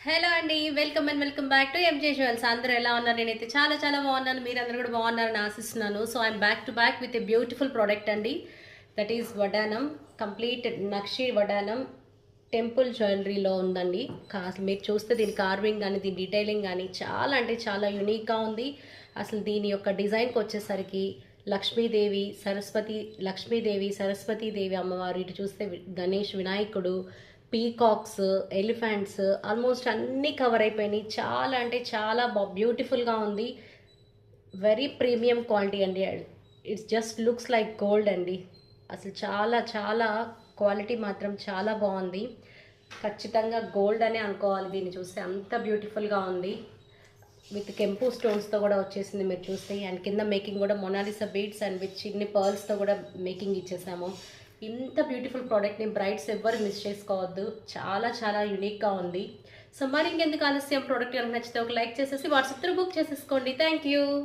Hello అండి. Welcome back to M J jewels. అందరూ ఎలా ఉన్నారు? నేనైతే చాలా బాగున్నాను. మీరందరూ కూడా బాగున్నారని ఆశిస్తున్నాను. So I'm back with a beautiful product అండి. దట్ ఈస్ వడానం. కంప్లీట్ నక్షి వడానం టెంపుల్ జ్యువెలరీలో ఉందండి. అసలు మీరు చూస్తే దీని కార్వింగ్ కానీ దీని డీటెయిలింగ్ కానీ చాలా అంటే చాలా యూనిక్గా ఉంది. అసలు దీని యొక్క డిజైన్కి వచ్చేసరికి లక్ష్మీదేవి సరస్వతీదేవి అమ్మవారు, ఇటు చూస్తే గణేష్ వినాయకుడు, పీకాక్స్, ఎలిఫెంట్స్ ఆల్మోస్ట్ అన్నీ కవర్ అయిపోయినాయి. చాలా అంటే చాలా బ్యూటిఫుల్గా ఉంది. వెరీ ప్రీమియం క్వాలిటీ అండి. It's just looks like gold అండి. అసలు చాలా క్వాలిటీ మాత్రం చాలా బాగుంది. ఖచ్చితంగా గోల్డ్ అనే అనుకోవాలి దీన్ని చూస్తే, అంత బ్యూటిఫుల్గా ఉంది. విత్ కెంపు స్టోన్స్తో కూడా వచ్చేసింది మీరు చూస్తే. అండ్ కింద మేకింగ్ కూడా మొనాలిసా బీడ్స్ అండ్ విత్ చిన్ని పర్ల్స్తో కూడా మేకింగ్ ఇచ్చేసాము. ఇంత బ్యూటిఫుల్ ప్రోడక్ట్ని బ్రైడ్స్ ఎవ్వరు మిస్ చేసుకోవద్దు. చాలా యూనిక్గా ఉంది. సో మరి ఇంకెందుకు ఆలస్యం, ప్రోడక్ట్ కనుక నచ్చితే ఒక లైక్ చేసేసి వాట్సాప్ త్రూ బుక్ చేసేసుకోండి. Thank you.